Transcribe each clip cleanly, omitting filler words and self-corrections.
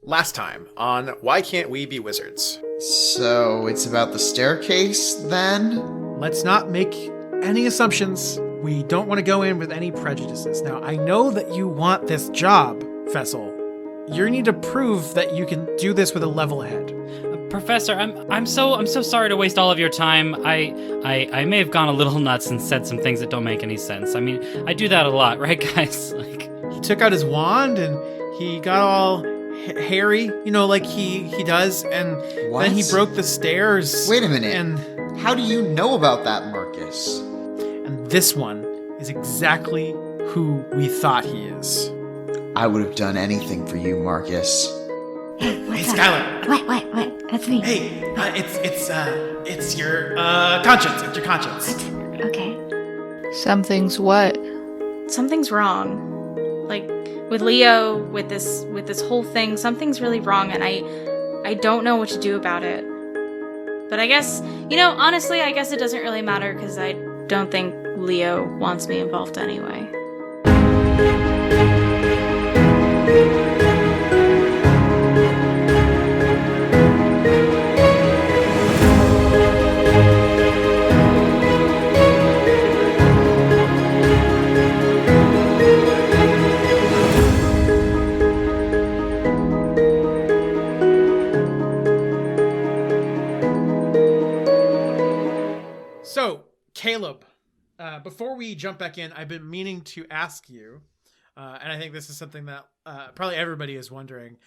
Last time on Why Can't We Be Wizards? So it's about the staircase, then? Let's not make any assumptions. We don't want to go in with any prejudices. Now, I know that you want this job, Fessel. You need to prove that you can do this with a level head. Professor, I'm so sorry to waste all of your time. I may have gone a little nuts and said some things that don't make any sense. I mean, I do that a lot, right, guys? He took out his wand and he got all hairy, like he does, and What? then he broke the stairs. Wait a minute. And How do you know about that, Marcus? this one is exactly who we thought he is. I would have done anything for you, Marcus. Hey, Hey, what's up? Skyler. What? That's me. Hey, it's your conscience. It's your conscience. What? Okay. Something's what? Something's wrong. Like with Leo, with this whole thing, something's really wrong, and I don't know what to do about it. But I guess, honestly, I guess it doesn't really matter because I don't think Leo wants me involved anyway. So, Caleb, before we jump back in, I've been meaning to ask you, and I think this is something that probably everybody is wondering,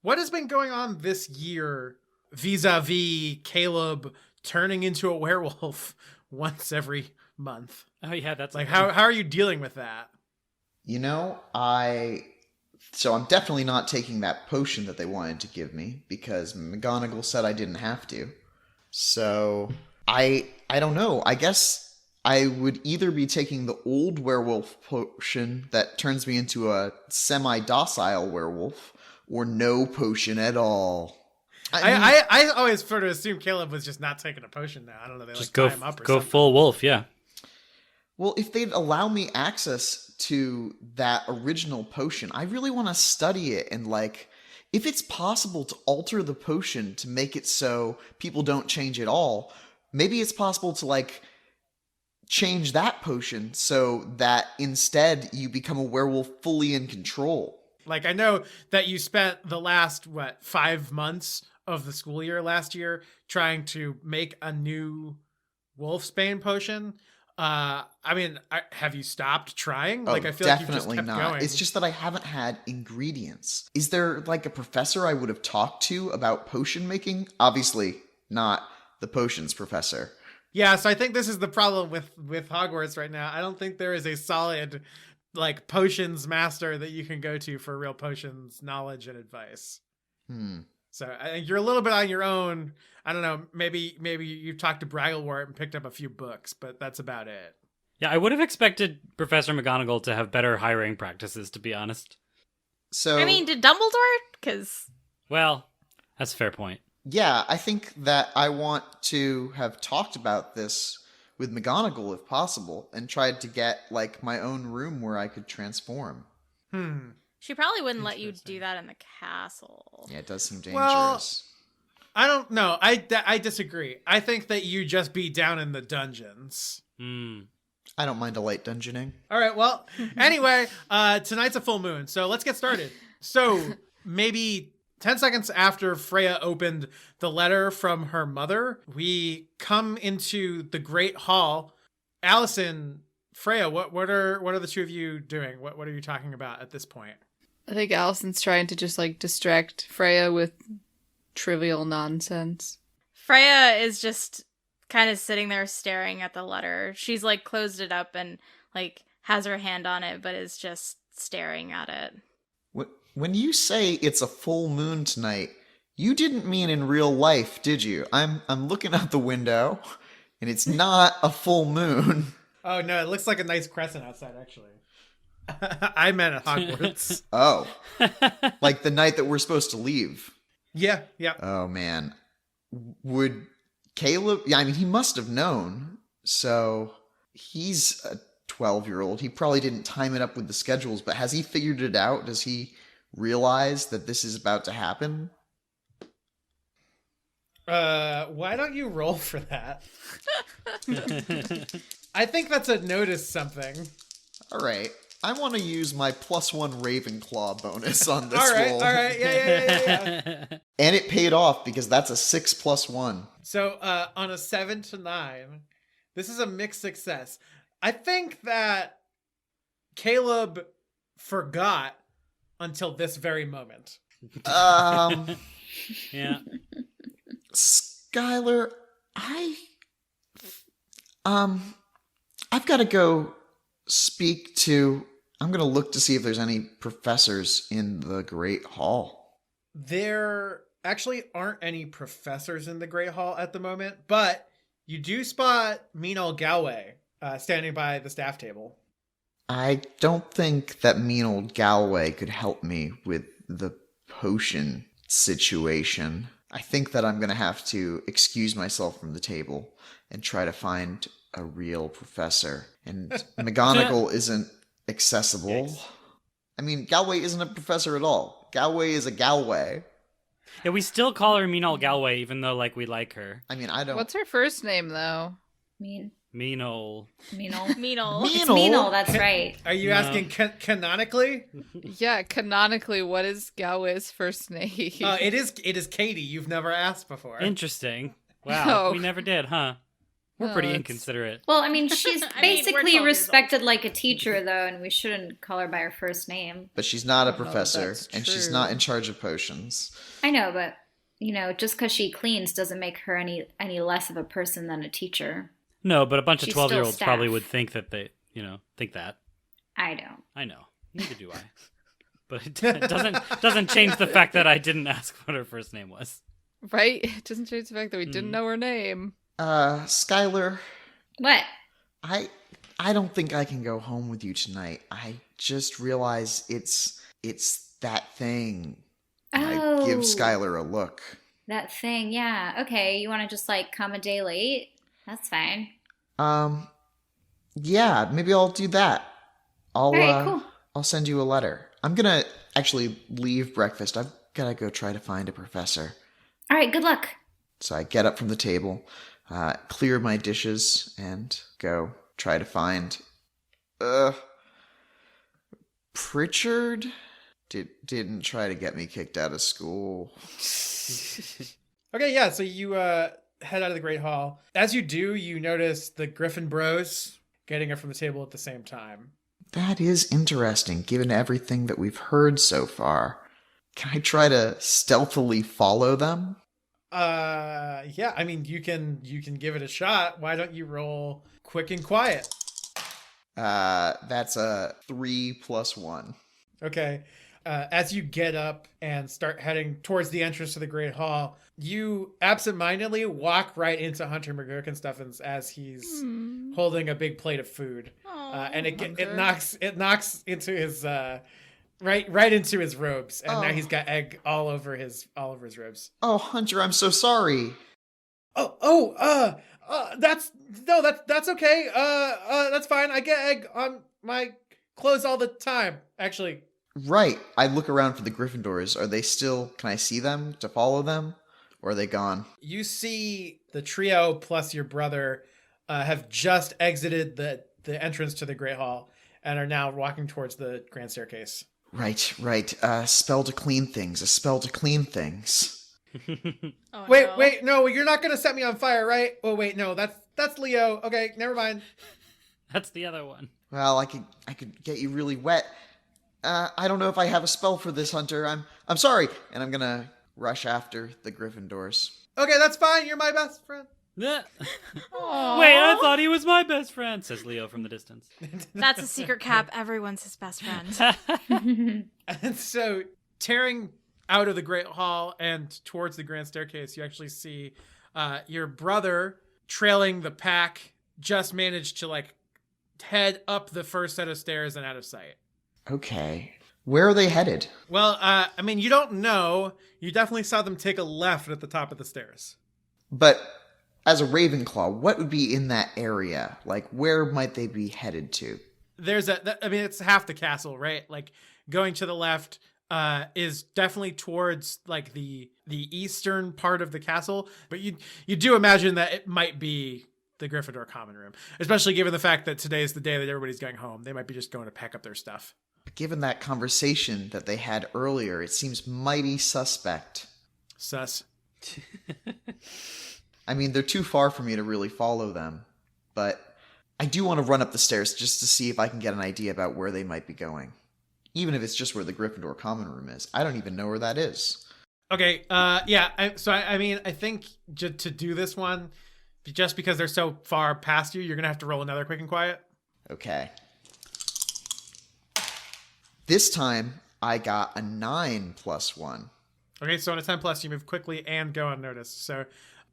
what has been going on this year vis-a-vis Caleb turning into a werewolf once every month? Oh yeah, that's Like, how are you dealing with that? So I'm definitely not taking that potion that they wanted to give me because McGonagall said I didn't have to. So I don't know. I guess I would either be taking the old werewolf potion that turns me into a semi-docile werewolf, or no potion at all. I always sort of assumed Caleb was just not taking a potion now. I don't know. They just tie him up or go something. full wolf, yeah. Well, if they'd allow me access to that original potion, I really want to study it and, if it's possible to alter the potion to make it so people don't change at all, maybe it's possible to, change that potion so that instead you become a werewolf fully in control. Like, I know that you spent the last, 5 months of the school year last year trying to make a new Wolfsbane potion. Have you stopped trying? Oh, I feel like you've just definitely kept not. going. It's just that I haven't had ingredients. Is there, a professor I would have talked to about potion making? Obviously not the potions professor. Yeah, so I think this is the problem with Hogwarts right now. I don't think there is a solid, potions master that you can go to for real potions knowledge and advice. So I think you're a little bit on your own. I don't know. Maybe you've talked to Bragglewort and picked up a few books, but that's about it. Yeah, I would have expected Professor McGonagall to have better hiring practices, to be honest. So I mean, did Dumbledore? Because Well, that's a fair point. yeah, I think that I want to have talked about this with McGonagall if possible and tried to get my own room where I could transform. she probably wouldn't let you Interesting. do that in the castle. Yeah, it does seem dangerous. Well, I don't know. I disagree. I think that you just be down in the dungeons. I don't mind a light dungeoning. All right. Well, anyway, tonight's a full moon, so let's get started. So maybe 10 seconds after Freya opened the letter from her mother, we come into the Great Hall. Allison, Freya, what are the two of you doing? What are you talking about at this point? I think Allison's trying to just distract Freya with trivial nonsense. Freya is just kind of sitting there staring at the letter. She's closed it up and has her hand on it, but is just staring at it. When you say it's a full moon tonight, you didn't mean in real life, did you? I'm looking out the window, and it's not a full moon. Oh no, it looks like a nice crescent outside, actually. I meant at Hogwarts. Oh. Like the night that we're supposed to leave. Yeah. Oh, man. Would Caleb... Yeah, I mean, he must have known. So he's a 12-year-old. He probably didn't time it up with the schedules, but has he figured it out? Does he realize that this is about to happen? Why don't you roll for that? I think that's a notice something. All right. I want to use my +1 Ravenclaw bonus on this All right, roll. all right, yeah. And it paid off because that's a 6 + 1. So on a 7 to 9, this is a mixed success. I think that Caleb forgot until this very moment. Yeah. Skyler, I've got to go speak to... I'm going to look to see if there's any professors in the Great Hall. There actually aren't any professors in the Great Hall at the moment, but you do spot Mean Ol Galway standing by the staff table. I don't think that Mean Ol Galway could help me with the potion situation. I think that I'm going to have to excuse myself from the table and try to find a real professor. And McGonagall isn't accessible. Yikes. I mean, Galway isn't a professor at all. Galway is a Galway. Yeah, we still call her Mean Ol Galway, even though, like, we like her. I mean, I don't... What's her first name, though? Mean. Mean Ol. Mean Ol. Mean Ol. It's Mean Ol, that's right. Are you No. asking canonically? Yeah, canonically, what is Galway's first name? It is Katie. You've never asked before. Interesting. Wow, No. we never did, huh? We're No, pretty it's- inconsiderate. Well, I mean, she's I mean, we're basically 12 years respected like a teacher, though, and we shouldn't call her by her first name. But she's not a Oh, professor, that's and she's true. not in charge of potions. I know, but, you know, just because she cleans doesn't make her any less of a person than a teacher. No, but a bunch of She's still 12-year-olds probably staff. would think that they, think that. I don't. I know. Neither do I. But it doesn't change the fact that I didn't ask what her first name was. Right? It doesn't change the fact that we didn't know her name. Skyler, What? I don't think I can go home with you tonight. I just realized it's that thing. I give Oh. Skyler a look. That thing, yeah. Okay, you want to just, like, come a day late? That's fine. Yeah, maybe I'll do that. Alright, cool. I'll send you a letter. I'm gonna actually leave breakfast. I've gotta go try to find a professor. All right, good luck. So I get up from the table, clear my dishes, and go try to find... Pritchard? Didn't try to get me kicked out of school. Okay, yeah, so you head out of the Great Hall. As you do, you notice the Griffin Bros getting her from the table at the same time. That is interesting, given everything that we've heard so far. Can I try to stealthily follow them? Yeah, I mean, you can give it a shot. Why don't you roll quick and quiet? That's a 3 + 1. Okay. As you get up and start heading towards the entrance to the Great Hall, you absentmindedly walk right into Hunter McGurkinstuffin as he's holding a big plate of food, and it knocks into his right into his robes, and now he's got egg all over his robes. Oh, Hunter, I'm so sorry. That's okay. That's fine. I get egg on my clothes all the time, actually. Right. I look around for the Gryffindors. Are they still... Can I see them to follow them? Or are they gone? You see the trio plus your brother have just exited the entrance to the Great Hall and are now walking towards the grand staircase. Right. A spell to clean things. Oh, Wait, no, you're not gonna set me on fire, right? Oh wait, no, that's Leo. Okay, never mind. That's the other one. Well, I could get you really wet. I don't know if I have a spell for this, Hunter. I'm sorry. And I'm gonna rush after the Gryffindors. Okay, that's fine. You're my best friend. Wait, I thought he was my best friend, says Leo from the distance. That's a secret cap. Everyone's his best friend. And so, tearing out of the Great Hall and towards the grand staircase, you actually see your brother trailing the pack. Just managed to like head up the first set of stairs and out of sight. Okay. Where are they headed? Well, I mean, you don't know. You definitely saw them take a left at the top of the stairs. But as a Ravenclaw, what would be in that area? Like, where might they be headed to? There's it's half the castle, right? Like going to the left, is definitely towards like the eastern part of the castle, but you do imagine that it might be the Gryffindor common room, especially given the fact that today is the day that everybody's going home. They might be just going to pack up their stuff. Given that conversation that they had earlier, it seems mighty suspect. Sus. I mean, they're too far for me to really follow them, but I do want to run up the stairs just to see if I can get an idea about where they might be going. Even if it's just where the Gryffindor common room is. I don't even know where that is. Okay, yeah, I mean, I think to do this one, just because they're so far past you, you're going to have to roll another quick and quiet. Okay. This time, I got a 9 + 1. Okay, so on a 10 plus, you move quickly and go unnoticed. So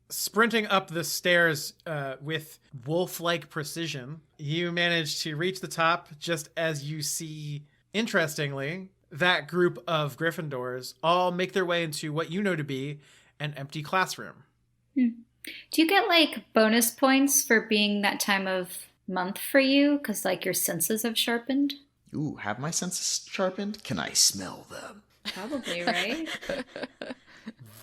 sprinting up the stairs with wolf-like precision, you manage to reach the top just as you see, interestingly, that group of Gryffindors all make their way into what you know to be an empty classroom. Do you get like bonus points for being that time of month for you? Because like your senses have sharpened? Ooh, have my senses sharpened? Can I smell them? Probably, right?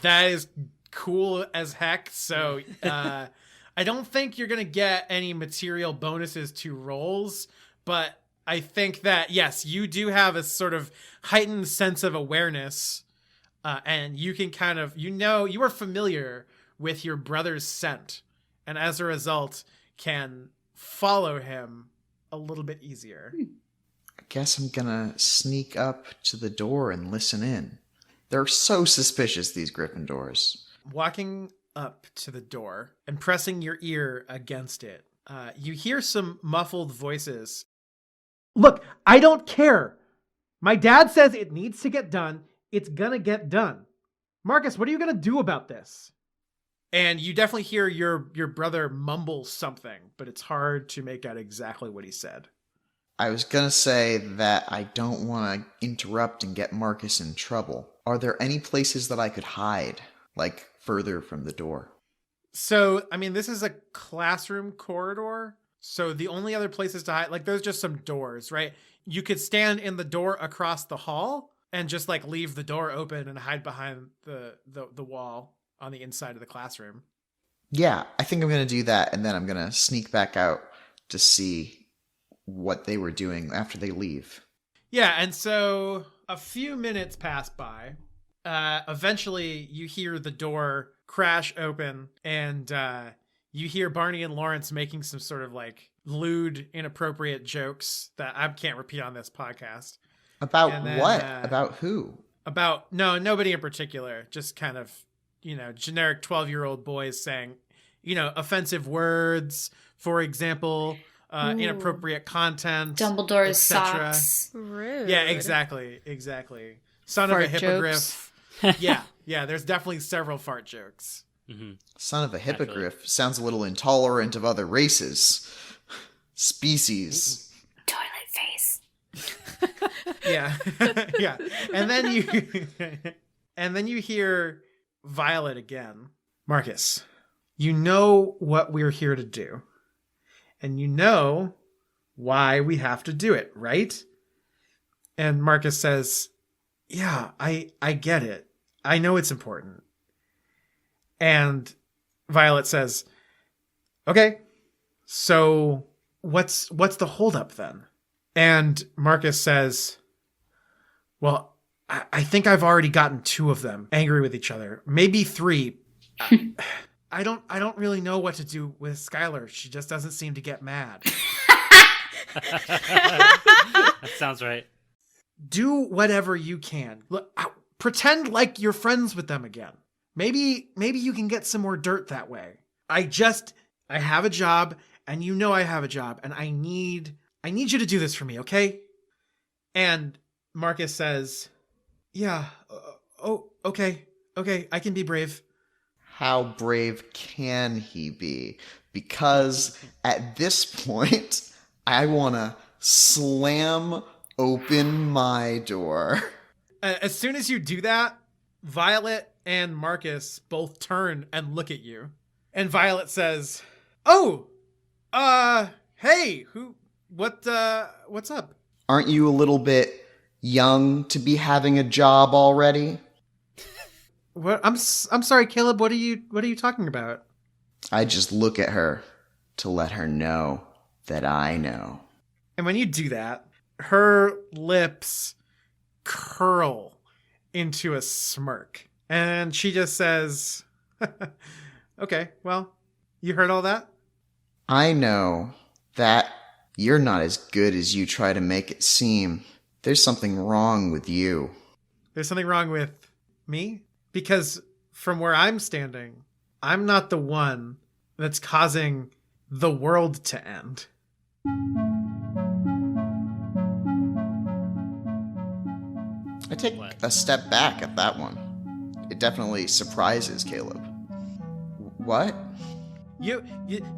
That is cool as heck. So I don't think you're going to get any material bonuses to rolls, but I think that, yes, you do have a sort of heightened sense of awareness, and you can kind of, you are familiar with your brother's scent, and as a result can follow him a little bit easier. I guess I'm gonna sneak up to the door and listen in. They're so suspicious, these Gryffindors. Walking up to the door and pressing your ear against it, you hear some muffled voices. Look, I don't care. My dad says it needs to get done. It's gonna get done. Marcus, what are you gonna do about this? And you definitely hear your brother mumble something, but it's hard to make out exactly what he said. I was gonna say that I don't want to interrupt and get Marcus in trouble. Are there any places that I could hide, like further from the door? So, I mean, this is a classroom corridor. So the only other places to hide, like there's just some doors, right? You could stand in the door across the hall and just like leave the door open and hide behind the wall on the inside of the classroom. Yeah, I think I'm gonna do that, and then I'm gonna sneak back out to see what they were doing after they leave. Yeah, and so a few minutes pass by. Eventually, you hear the door crash open, and you hear Barney and Lawrence making some sort of like lewd, inappropriate jokes that I can't repeat on this podcast. About And what? then, About who? About, nobody in particular. Just kind of, generic 12-year-old boys saying, offensive words, for example, inappropriate content, Dumbledore's etc. socks. Rude. Yeah, exactly. Son Fart of a hippogriff. Yeah, there's definitely several fart jokes. Mm-hmm. Son of a Naturally. hippogriff sounds a little intolerant of other races. Species. Toilet face. Yeah. Yeah. And then you hear Violet again. Marcus, you know what we're here to do. And you know why we have to do it, right? And Marcus says, yeah, I get it. I know it's important. And Violet says, okay, so what's the holdup then? And Marcus says, well, I think I've already gotten 2 of them angry with each other, maybe 3. I don't really know what to do with Skyler. She just doesn't seem to get mad. That sounds right. Do whatever you can. Look, pretend like you're friends with them again. Maybe you can get some more dirt that way. I have a job, and you know I have a job, and I need you to do this for me, okay? And Marcus says, yeah, okay, I can be brave. How brave can he be? Because at this point, I want to slam open my door. As soon as you do that, Violet and Marcus both turn and look at you. And Violet says, oh, hey, what's up? Aren't you a little bit, young to be having a job already? What? I'm sorry, Caleb. What are you talking about? I just look at her to let her know that I know. And when you do that, her lips curl into a smirk. And she just says, okay, well, you heard all that? I know that you're not as good as you try to make it seem. There's something wrong with you. There's something wrong with me? Because from where I'm standing, I'm not the one that's causing the world to end. I take a step back at that one. It definitely surprises Caleb. What? You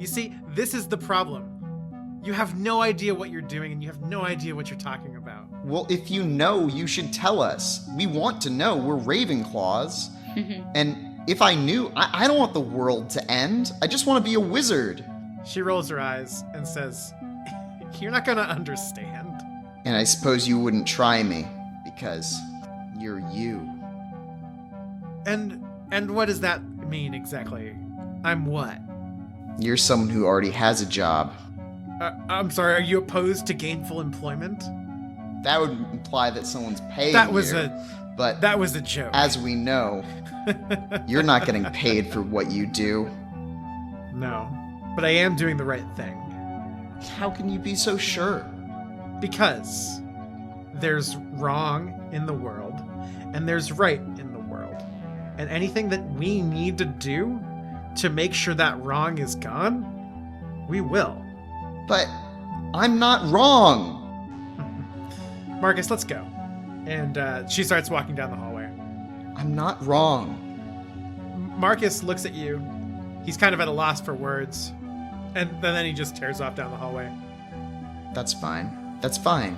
see, this is the problem. You have no idea what you're doing, and you have no idea what you're talking about. Well, if you know, you should tell us. We want to know. We're Ravenclaws. And if I knew, I don't want the world to end. I just want to be a wizard. She rolls her eyes and says, you're not going to understand. And I suppose you wouldn't try me, because you're you. And what does that mean exactly? I'm what? You're someone who already has a job. I'm sorry, are you opposed to gainful employment? That would imply that someone's paying That was you. But that was a joke. as we know, you're not getting paid for what you do. No, but I am doing the right thing. How can you be so sure? Because there's wrong in the world, and there's right in the world. And anything that we need to do to make sure that wrong is gone, we will. But I'm not wrong. Marcus, let's go. And she starts walking down the hallway. I'm not wrong. Marcus looks at you. He's kind of at a loss for words. And then he just tears off down the hallway. That's fine. That's fine.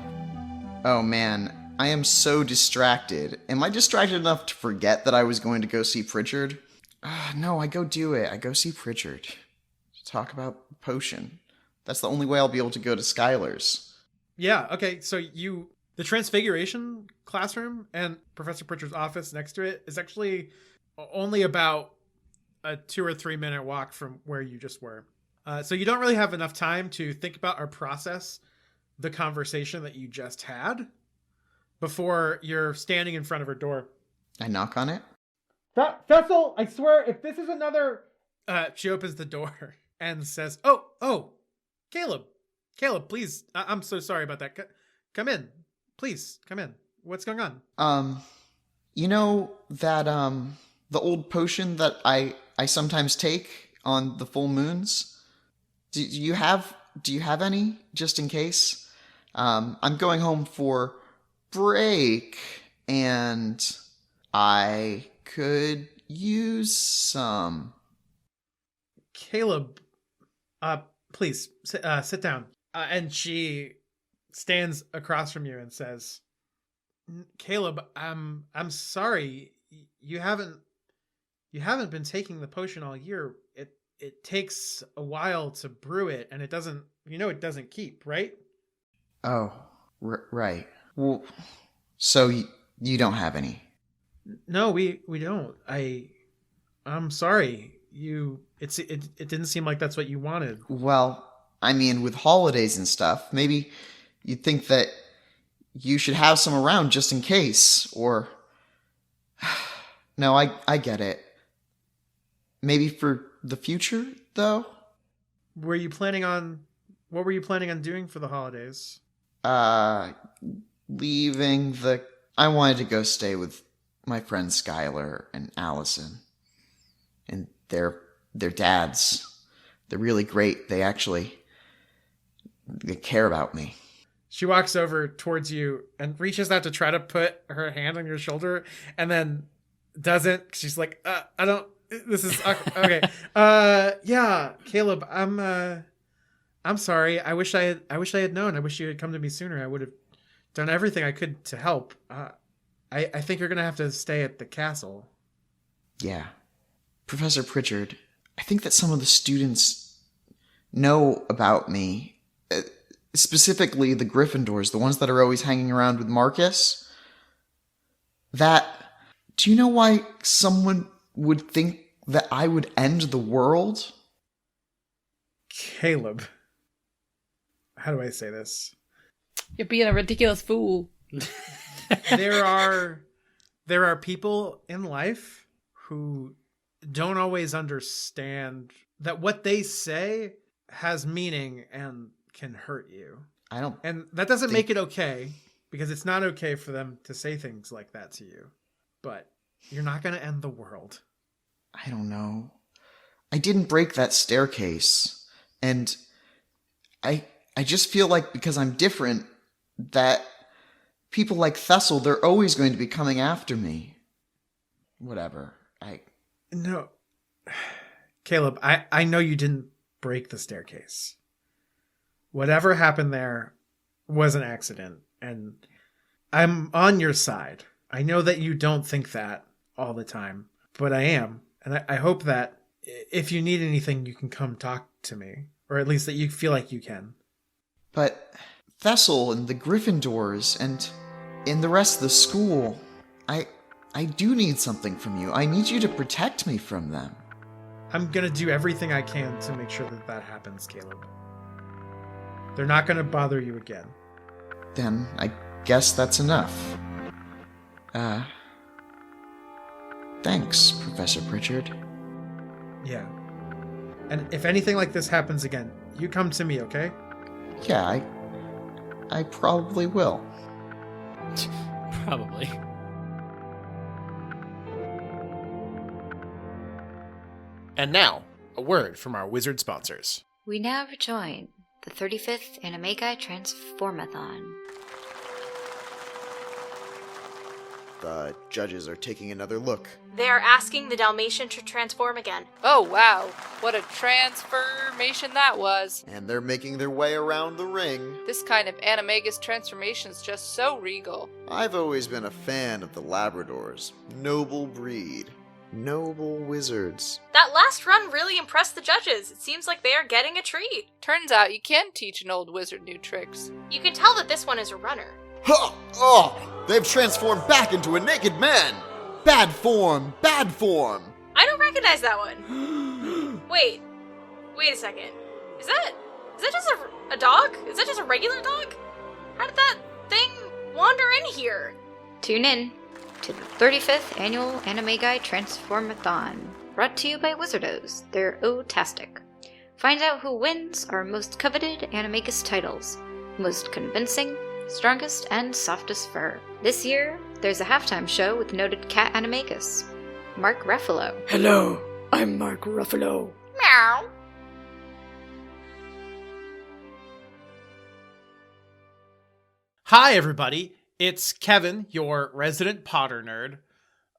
Oh man, I am so distracted. Am I distracted enough to forget that I was going to go see Pritchard? No, I go do it. I go see Pritchard. Talk about the potion. That's the only way I'll be able to go to Skyler's. Yeah, okay, so the Transfiguration classroom and Professor Pritchard's office next to it is actually only about a 2 or 3 minute walk from where you just were. So you don't really have enough time to think about or process the conversation that you just had before you're standing in front of her door. I knock on it. Cecil, I swear, if this is another... She opens the door and says, Oh, Caleb, please. I'm so sorry about that. Come in. Please, come in. What's going on? You know that, the old potion that I sometimes take on the full moons? Do you have any, just in case? I'm going home for break, and I could use some. Caleb, please, sit down. And she stands across from you and says, Caleb, I'm sorry. You haven't been taking the potion all year. It takes a while to brew it, and it doesn't keep, right? Oh, right. Well, so you don't have any? No, we don't. I'm sorry. It didn't seem like that's what you wanted. Well, I mean, with holidays and stuff, maybe you'd think that you should have some around just in case, or... No, I get it. Maybe for the future, though? What were you planning on doing for the holidays? Leaving the... I wanted to go stay with my friends Skyler and Allison. And their dads. They're really great. They care about me. She walks over towards you and reaches out to try to put her hand on your shoulder, and then doesn't. She's like, I don't... This is... Okay. Yeah, Caleb, I'm sorry. I wish I had known. I wish you had come to me sooner. I would have done everything I could to help. I think you're going to have to stay at the castle. Yeah. Professor Pritchard, I think that some of the students know about me. specifically the Gryffindors, the ones that are always hanging around with Marcus, that, do you know why someone would think that I would end the world? Caleb. How do I say this? You're being a ridiculous fool. There are people in life who don't always understand that what they say has meaning and can hurt you. And that doesn't make it okay, because it's not okay for them to say things like that to you. But you're not going to end the world. I don't know. I didn't break that staircase. And I just feel like because I'm different, that people like Thessel, they're always going to be coming after me. Whatever. No. Caleb, I know you didn't break the staircase. Whatever happened there was an accident, and I'm on your side. I know that you don't think that all the time, but I am. And I hope that if you need anything, you can come talk to me, or at least that you feel like you can. But Thessel and the Gryffindors and the rest of the school, I do need something from you. I need you to protect me from them. I'm going to do everything I can to make sure that that happens, Caleb. They're not going to bother you again. Then I guess that's enough. Thanks, Professor Pritchard. Yeah. And if anything like this happens again, you come to me, okay? Yeah, I probably will. Probably. And now, a word from our wizard sponsors. We now rejoin the 35th Animega Transformathon. The judges are taking another look. They are asking the Dalmatian to transform again. Oh, wow. What a transformation that was. And they're making their way around the ring. This kind of animagus transformation's just so regal. I've always been a fan of the Labradors. Noble breed. Noble wizards. That last run really impressed the judges. It seems like they are getting a treat. Turns out you can teach an old wizard new tricks. You can tell that this one is a runner. Ha! Oh! They've transformed back into a naked man! Bad form! Bad form! I don't recognize that one. Wait a second. Is that just a dog? Is that just a regular dog? How did that thing wander in here? Tune in to the 35th Annual Animagi Transformathon, brought to you by Wizardos. They're O-tastic. Find out who wins our most coveted Animagus titles, most convincing, strongest, and softest fur. This year, there's a halftime show with noted cat animagus, Mark Ruffalo. Hello, I'm Mark Ruffalo. Meow. Hi, everybody. It's Kevin, your resident Potter nerd.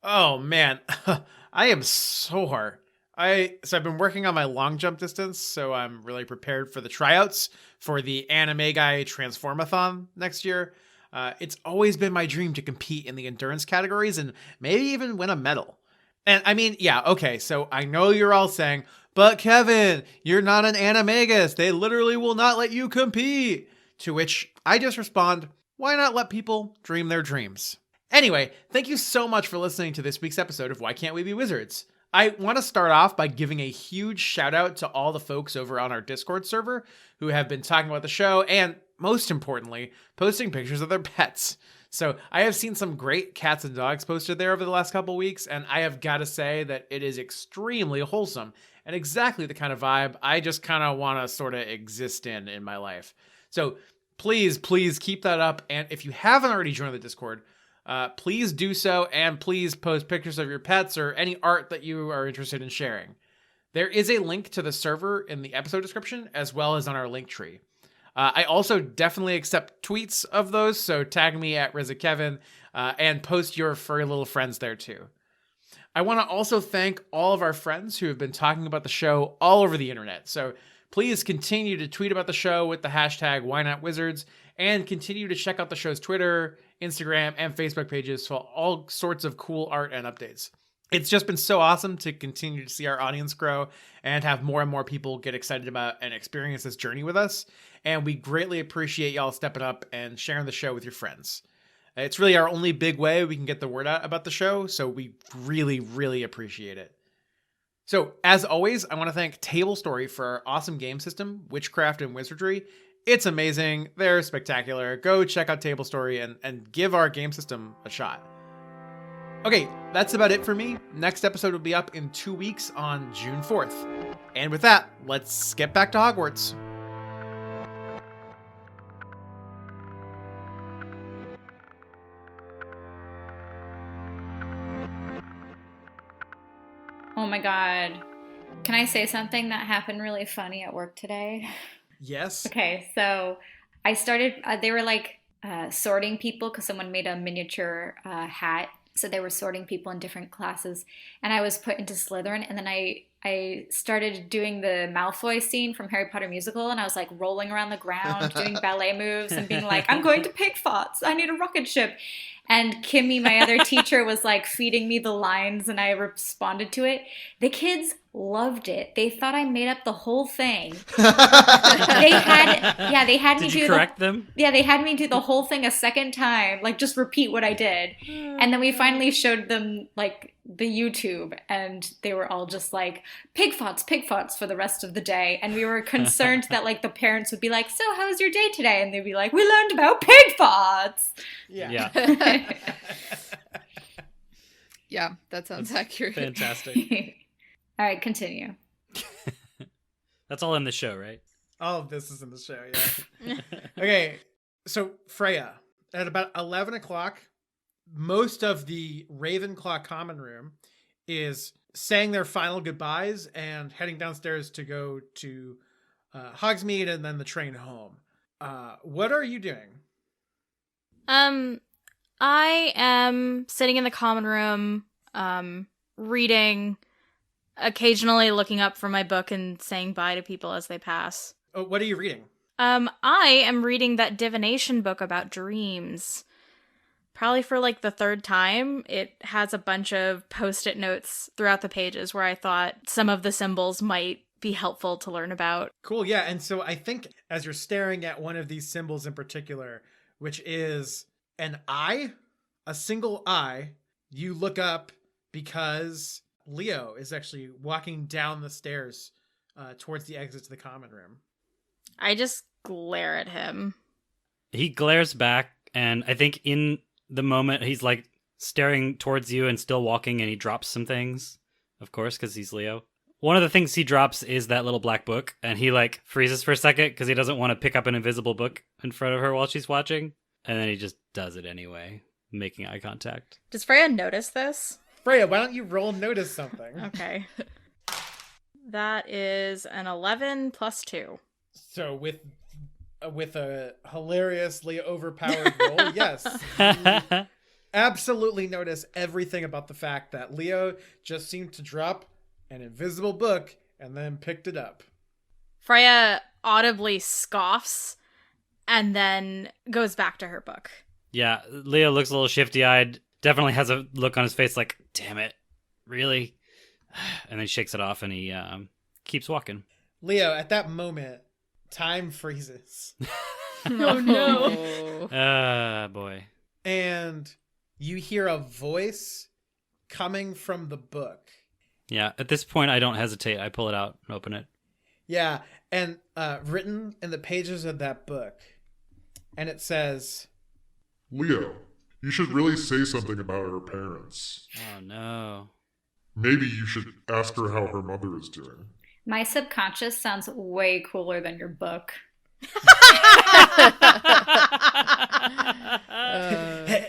Oh, man. I am sore. I've been working on my long jump distance, so I'm really prepared for the tryouts for the Animagi Transformathon next year. It's always been my dream to compete in the endurance categories and maybe even win a medal. And I mean, yeah, okay, so I know you're all saying, but Kevin, you're not an animagus. They literally will not let you compete. To which I just respond, why not let people dream their dreams? Anyway, thank you so much for listening to this week's episode of Why Can't We Be Wizards? I want to start off by giving a huge shout out to all the folks over on our Discord server who have been talking about the show and, most importantly, posting pictures of their pets. So I have seen some great cats and dogs posted there over the last couple weeks, and I have got to say that it is extremely wholesome and exactly the kind of vibe I just kind of want to sort of exist in my life. So please keep that up. And if you haven't already joined the Discord, please do so, and please post pictures of your pets or any art that you are interested in sharing. There is a link to the server in the episode description, as well as on our link tree. I also definitely accept tweets of those, so tag me at RizaKevin and post your furry little friends there too. I want to also thank all of our friends who have been talking about the show all over the internet. So please continue to tweet about the show with the hashtag WhyNotWizards, and continue to check out the show's Twitter, Instagram, and Facebook pages for all sorts of cool art and updates. It's just been so awesome to continue to see our audience grow and have more and more people get excited about and experience this journey with us. And we greatly appreciate y'all stepping up and sharing the show with your friends. It's really our only big way we can get the word out about the show, so we really, really appreciate it. So, as always, I want to thank Tablestory for our awesome game system, Witchcraft and Wizardry. It's amazing. They're spectacular. Go check out Tablestory and give our game system a shot. Okay, that's about it for me. Next episode will be up in 2 weeks on June 4th. And with that, let's get back to Hogwarts. Oh my god. Can I say something that happened really funny at work today? Yes. Okay, so I started, they were like sorting people because someone made a miniature hat. So they were sorting people in different classes. And I was put into Slytherin. And then I started doing the Malfoy scene from Harry Potter musical. And I was like rolling around the ground, doing ballet moves and being like, I'm going to Pigfots. I need a rocket ship. And Kimmy, my other teacher, was like feeding me the lines and I responded to it. The kids loved it. They thought I made up the whole thing. They had me Did do you correct them? Yeah, they had me do the whole thing a second time, like just repeat what I did. And then we finally showed them like the YouTube and they were all just like Pigfots for the rest of the day. And we were concerned that like the parents would be like, so how was your day today? And they'd be like, we learned about Pigfots. Yeah. Yeah, that sounds accurate. Fantastic. All right, continue. That's all in the show, right? All of this is in the show, yeah. Okay, so Freya, at about 11 o'clock, most of the Ravenclaw common room is saying their final goodbyes and heading downstairs to go to Hogsmeade and then the train home. What are you doing? I am sitting in the common room, reading, occasionally looking up from my book and saying bye to people as they pass. Oh, what are you reading? I am reading that divination book about dreams. Probably for like the third time. It has a bunch of post-it notes throughout the pages where I thought some of the symbols might be helpful to learn about. Cool, yeah. And so I think as you're staring at one of these symbols in particular, which is an eye, a single eye, you look up because Leo is actually walking down the stairs towards the exit to the common room. I just glare at him. He glares back, and I think in the moment he's like staring towards you and still walking, and he drops some things, of course, because he's Leo. One of the things he drops is that little black book, and he like freezes for a second because he doesn't want to pick up an invisible book in front of her while she's watching, and then he just does it anyway, making eye contact. Does Freya notice this? Freya, why don't you roll notice something? Okay. That is an 11 plus 2. So with a hilariously overpowered roll, yes. You absolutely notice everything about the fact that Leo just seemed to drop an invisible book and then picked it up. Freya audibly scoffs and then goes back to her book. Yeah, Leo looks a little shifty-eyed, definitely has a look on his face like, damn it, really? And then shakes it off and he keeps walking. Leo, at that moment, time freezes. Oh no. Boy. And you hear a voice coming from the book. Yeah, at this point I don't hesitate. I pull it out and open it. Yeah, and written in the pages of that book. And it says, Leo, you should really say something about her parents. Oh no. Maybe you should ask her how her mother is doing. My subconscious sounds way cooler than your book.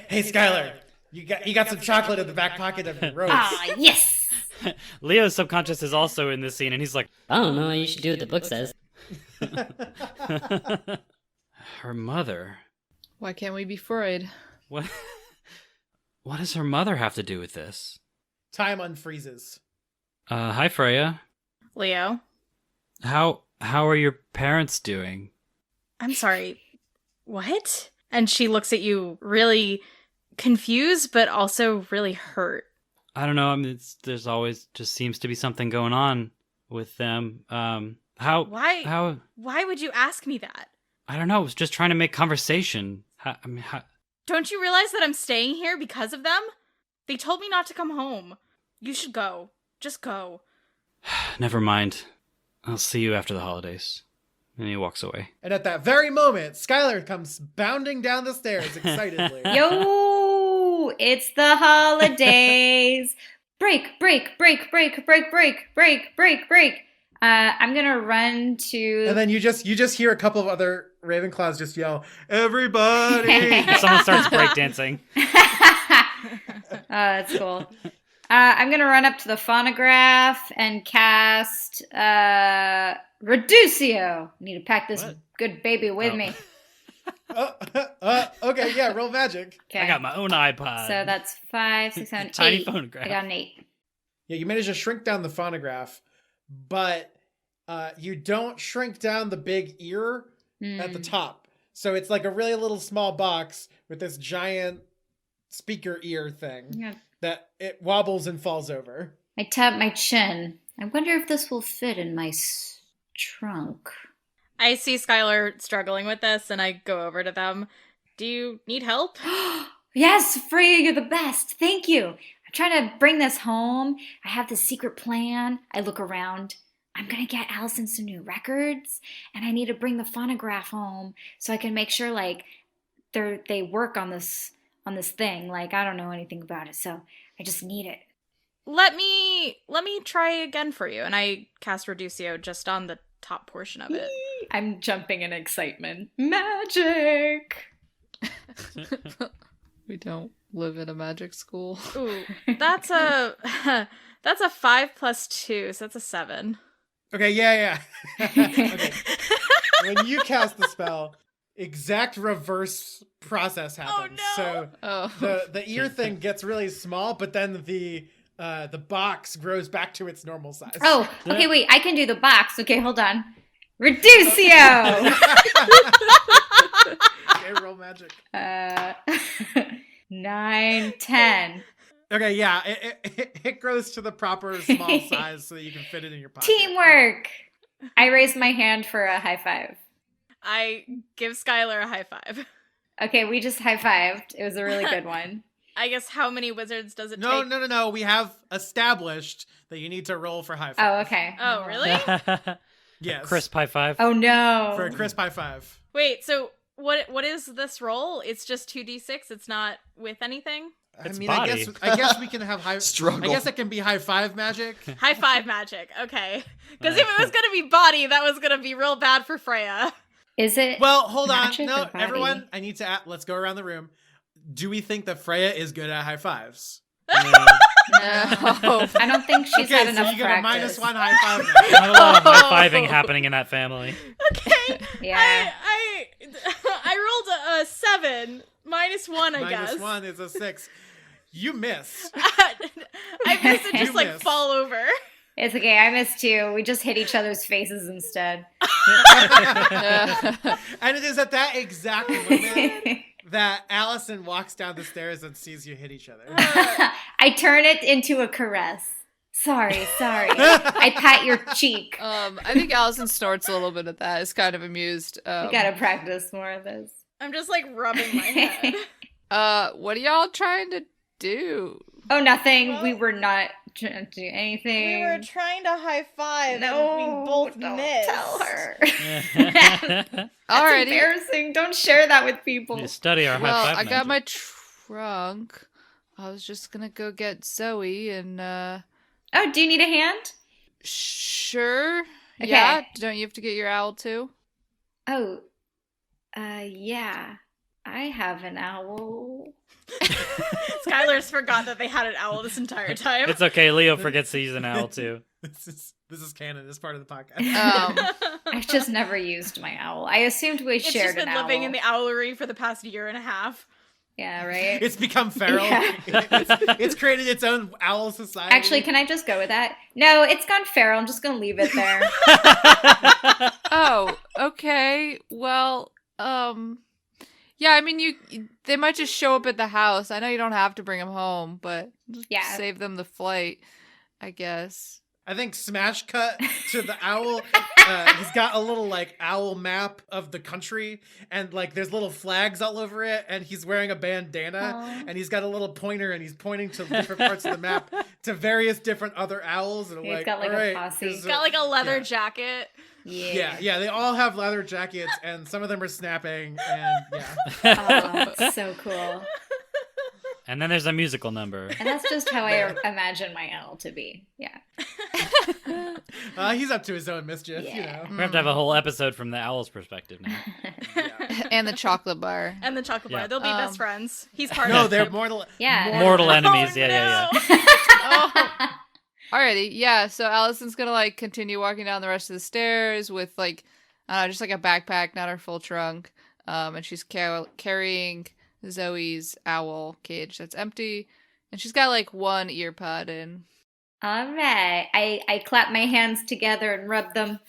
Hey, Skyler, you got some chocolate in the back pocket of your robes. Ah, yes! Leo's subconscious is also in this scene, and he's like, I don't know, you should do what the book says. her mother? Why can't we be Freud? What does her mother have to do with this? Time unfreezes. Hi, Freya. Leo. How are your parents doing? I'm sorry. What? And she looks at you really confused, but also really hurt. I don't know. I mean, there's always just seems to be something going on with them. How? Why would you ask me that? I don't know. I was just trying to make conversation. Don't you realize that I'm staying here because of them? They told me not to come home. You should go. Just go. Never mind. I'll see you after the holidays. And he walks away. And at that very moment, Skyler comes bounding down the stairs excitedly. Yo, it's the holidays. Break. I'm gonna run to. And then you just hear a couple of other Ravenclaws just yell, "Everybody!" Someone starts breakdancing. That's cool. I'm gonna run up to the phonograph and cast Reducio. Need to pack this good baby with me. Okay, yeah, roll magic. Okay. I got my own iPod. So that's 5, 6, 7, 8. Tiny phonograph. I got an 8. Yeah, you manage to shrink down the phonograph, but you don't shrink down the big ear at the top. So it's like a really little small box with this giant speaker ear thing that it wobbles and falls over. I tap my chin. I wonder if this will fit in my trunk. I see Skylar struggling with this, and I go over to them. Do you need help? Yes, Freya, you're the best. Thank you. I'm trying to bring this home. I have this secret plan. I look around. I'm going to get Allison some new records, and I need to bring the phonograph home so I can make sure, like, they work on this thing. Like, I don't know anything about it, so I just need it. Let me try again for you. And I cast Reducio just on the top portion of it. I'm jumping in excitement. Magic! We don't live in a magic school. Ooh, that's a 5 plus 2, so that's a 7. Okay, yeah. Okay. When you cast the spell, exact reverse process happens. Oh, no. So the ear thing gets really small, but then the box grows back to its normal size. Oh, okay, wait. I can do the box. Okay, hold on. Reducio! Okay, roll magic. 9, 10. Okay, yeah, it grows to the proper small size so that you can fit it in your pocket. Teamwork! I raise my hand for a high five. I give Skylar a high five. Okay, we just high-fived. It was a really good one. I guess how many wizards does it take? No. We have established that you need to roll for high Oh, five. okay. Oh, really? Yes. Crisp high five. Oh, no. For a crisp high five. Wait, so what is this roll? It's just 2d6? It's not with anything? It's I body. guess we can have high Struggle. I guess it can be high five magic. High five magic. Okay. Because if it was going to be body, that was going to be real bad for Freya. Is it? Well, hold on. magic No, or body? everyone, I need to let's go around the room. Do we think that Freya is good at high fives? No. I don't think she's had enough so you get a practice. -1 high five magic. Not a lot of high fiving happening in that family. Okay. Yeah. I rolled a 7. -1, I guess. -1 is a 6. You miss. I missed it just You like miss. fall over. It's okay. I missed too. We just hit each other's faces instead. And it is at that exact moment that Allison walks down the stairs and sees you hit each other. I turn it into a caress. Sorry. I pat your cheek. I think Allison snorts a little bit at that. Is kind of amused. I gotta practice more of this. I'm just like rubbing my head. What are y'all trying to do? Oh, nothing. We were not trying to do anything. We were trying to high five. No, and we both don't missed. tell her. Alrighty. That's embarrassing. Don't share that with people. You study our Well, high five I got my magic. trunk. I was just gonna go get Zoe and Oh, do you need a hand? Sure. Okay. Yeah. Don't you have to get your owl too? Oh, yeah. I have an owl. Skylar's forgot that they had an owl this entire time. It's okay. Leo forgets to use an owl too. This is canon. This part of the podcast. I've just never used my owl. I assumed we It's shared just been an owl. living in the owlery for the past year and a half. Yeah, right? It's become feral. Yeah. It's created its own owl society. Actually, can I just go with that? No, it's gone feral. I'm just going to leave it there. Oh, okay. Well, Yeah, I mean, they might just show up at the house. I know you don't have to bring them home, but Yeah. save them the flight, I guess. I think smash cut to the owl. He's got a little like owl map of the country, and like there's little flags all over it, and he's wearing a bandana, and he's got a little pointer, and he's pointing to different parts of the map to various different other owls. And He's got like all a right, posse. here's He's got like a leather jacket. Yeah, they all have leather jackets, and some of them are snapping, and Oh, that's so cool. And then there's a musical number. And that's just how I imagine my owl to be. Yeah. He's up to his own mischief, you know. We have to have a whole episode from the owl's perspective now. And the chocolate bar. And the chocolate bar. Yeah. They'll be best friends. He's part No, of they're mortal. Mortal enemies. Yeah. Alrighty, yeah. So Allison's gonna like continue walking down the rest of the stairs with like, I don't know, just like a backpack, not her full trunk. And she's carrying Zoe's owl cage that's empty, and she's got like one ear pod in. All right. I clap my hands together and rub them.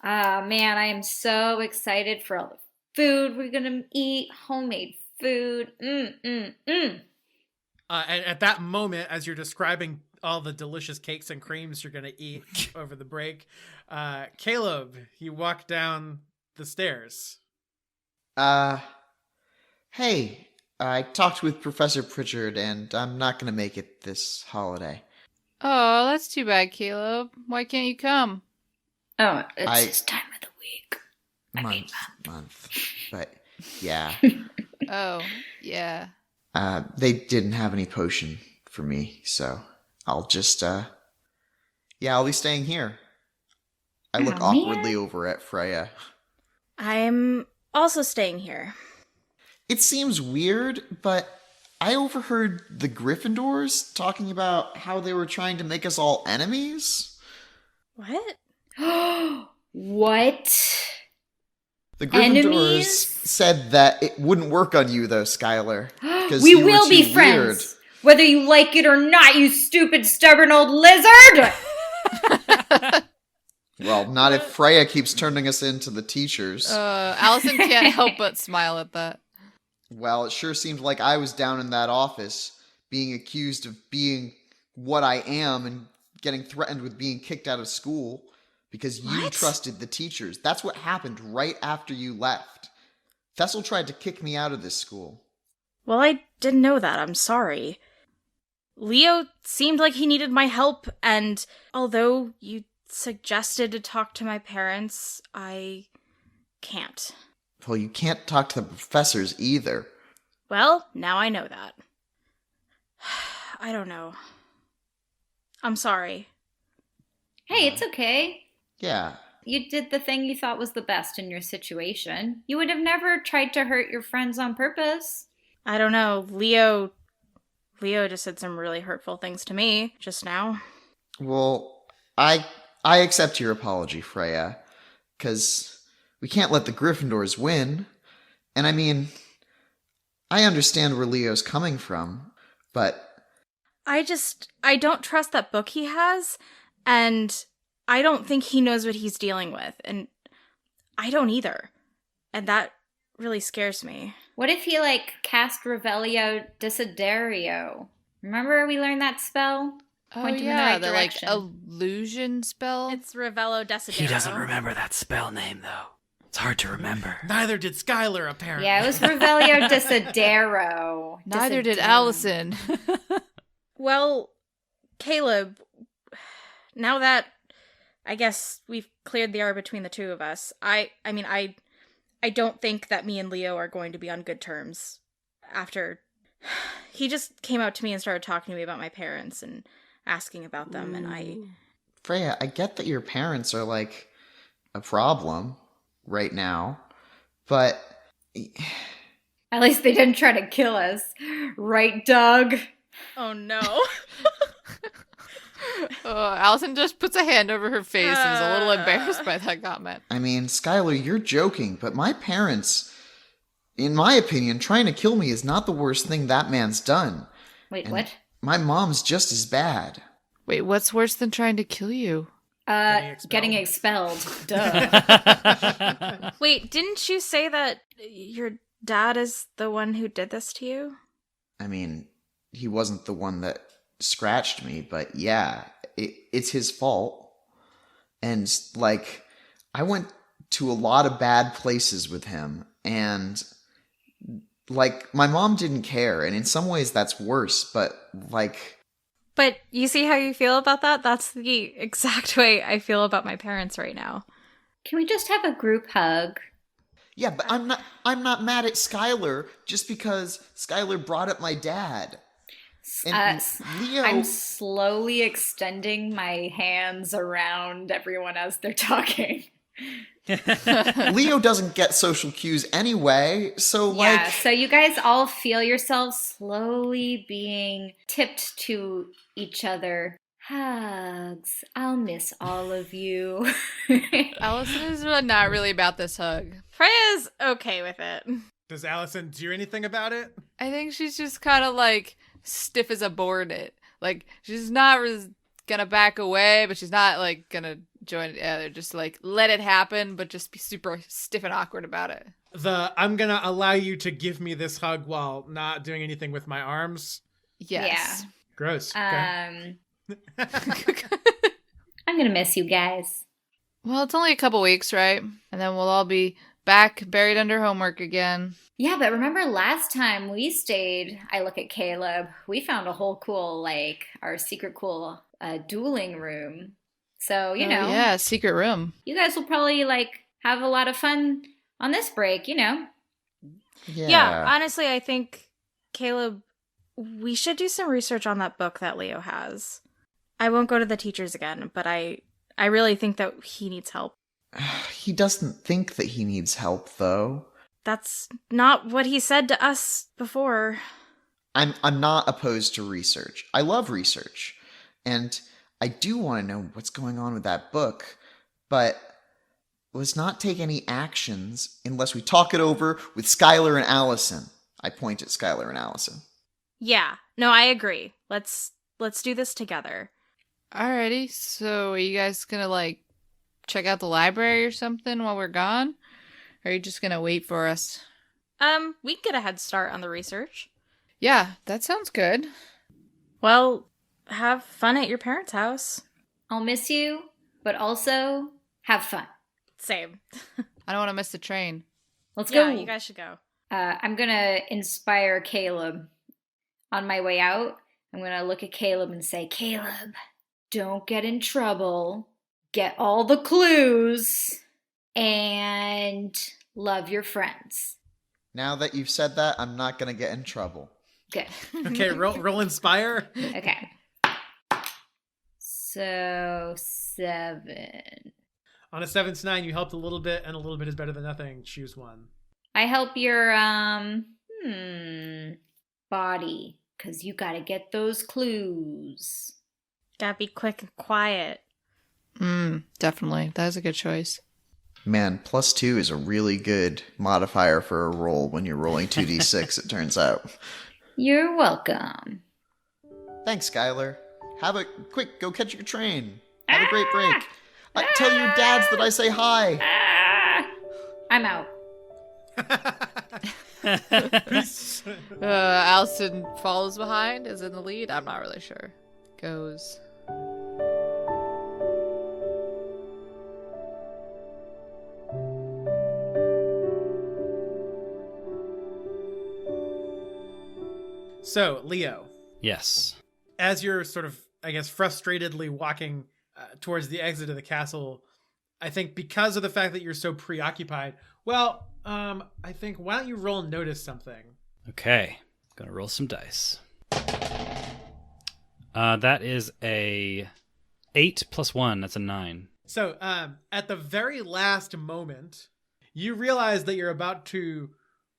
Man, I am so excited for all the food we're going to eat. Homemade food. And at that moment, as you're describing all the delicious cakes and creams you're going to eat over the break, Caleb, you walk down the stairs. Hey, I talked with Professor Pritchard, and I'm not going to make it this holiday. Oh, that's too bad, Caleb. Why can't you come? Oh, it's his time of the week. Month. But, yeah. Oh, yeah. They didn't have any potion for me, so I'll just, I'll be staying here. I look awkwardly over at Freya. I'm also staying here. It seems weird, but I overheard the Gryffindors talking about how they were trying to make us all enemies. What? What? The Gryffindors Enemies? said that it wouldn't work on you, though, Skyler. We you were will be too friends, whether you like it or not, you stupid, stubborn old lizard! Weird. Well, not if Freya keeps turning us into the teachers. Allison can't help but smile at that. Well, it sure seemed like I was down in that office, being accused of being what I am and getting threatened with being kicked out of school because you trusted the teachers. That's what happened right after you left. Thessel tried to kick me out of this school. Well, I didn't know that. I'm sorry. Leo seemed like he needed my help, and although you suggested to talk to my parents, I can't. Well, you can't talk to the professors either. Well, now I know that. I don't know. I'm sorry. Hey, it's okay. Yeah. You did the thing you thought was the best in your situation. You would have never tried to hurt your friends on purpose. I don't know. Leo just said some really hurtful things to me just now. Well, I accept your apology, Freya, because we can't let the Gryffindors win. And I mean, I understand where Leo's coming from, but I don't trust that book he has, and I don't think he knows what he's dealing with, and I don't either. And that really scares me. What if he, cast Revelio Desiderio? Remember we learned that spell? Point him in the right direction. Illusion spell? It's Revelio Desiderio. He doesn't remember that spell name, though. It's hard to remember. Neither did Skyler, apparently. Yeah, it was Revelio Desidero. Neither did Allison. Well, Caleb, now that I guess we've cleared the air between the two of us, I don't think that me and Leo are going to be on good terms after he just came out to me and started talking to me about my parents and asking about them. And Freya, I get that your parents are a problem right now, but at least they didn't try to kill us. Right, Doug? Oh no. Allison just puts a hand over her face and is a little embarrassed by that comment. I mean, Skyler, you're joking, but my parents, in my opinion, trying to kill me is not the worst thing that man's done. Wait, And what? My mom's just as bad. Wait, what's worse than trying to kill you? Getting expelled. Duh. Wait, didn't you say that your Dad is the one who did this to you? I mean, he wasn't the one that scratched me, but yeah, it's his fault. And, like, I went to a lot of bad places with him, and, like, my mom didn't care, and in some ways that's worse, but, like... But you see how you feel about that? That's the exact way I feel about my parents right now. Can we just have a group hug? Yeah, but I'm not mad at Skyler just because Skyler brought up my dad. And Leo... I'm slowly extending my hands around everyone as they're talking. Leo doesn't get social cues anyway, so Yeah, so you guys all feel yourselves slowly being tipped to each other. Hugs. I'll miss all of you. Allison is not really about this hug. Freya's okay with it. Does Allison do anything about it? I think she's just kind of like stiff as a board. Like she's not gonna back away, but she's not like gonna join it either. Just like let it happen, but just be super stiff and awkward about it. I'm gonna allow you to give me this hug while not doing anything with my arms. Yes. Yeah. Gross. Okay. I'm gonna miss you guys. Well, it's only a couple weeks, right? And then we'll all be back buried under homework again. Yeah, but remember last time we stayed, I look at Caleb, we found a whole cool, like, our secret cool dueling room. So, you know. Yeah, secret room. You guys will probably, like, have a lot of fun on this break, you know. Yeah, honestly, I think, Caleb, we should do some research on that book that Leo has. I won't go to the teachers again, but I really think that he needs help. He doesn't think that he needs help, though. That's not what he said to us before. I'm not opposed to research. I love research. And I do want to know what's going on with that book, but let's not take any actions unless we talk it over with Skyler and Allison. I point at Skyler and Allison. Yeah, no, I agree. Let's do this together. Alrighty, so are you guys gonna like check out the library or something while we're gone? Or are you just gonna wait for us? We can get a head start on the research. Yeah, that sounds good. Well, have fun at your parents' house. I'll miss you, but also have fun. Same. I don't want to miss the train. Let's go. go. You guys should go. I'm gonna inspire Caleb. On my way out, I'm gonna look at Caleb and say, Caleb, don't get in trouble. Get all the clues. And love your friends. Now that you've said that, I'm not going to get in trouble. Good. Okay, roll inspire. Okay. So 7. On a 7 to 9, you helped a little bit, and a little bit is better than nothing. Choose one. I help your body, because you gotta get those clues. Gotta be quick and quiet. Definitely. That is a good choice. Man, +2 is a really good modifier for a roll when you're rolling 2d6, it turns out. You're welcome. Thanks, Skyler. Quick, go catch your train. Have a great break. Tell your dads that I say hi. I'm out. Allison follows behind, is in the lead. I'm not really sure. Goes. So, Leo. Yes. As you're sort of, I guess, frustratedly walking towards the exit of the castle, I think because of the fact that you're so preoccupied, I think, why don't you roll and notice something? Okay. Gonna roll some dice. That is a 8 + 1. That's a 9. So, at the very last moment, you realize that you're about to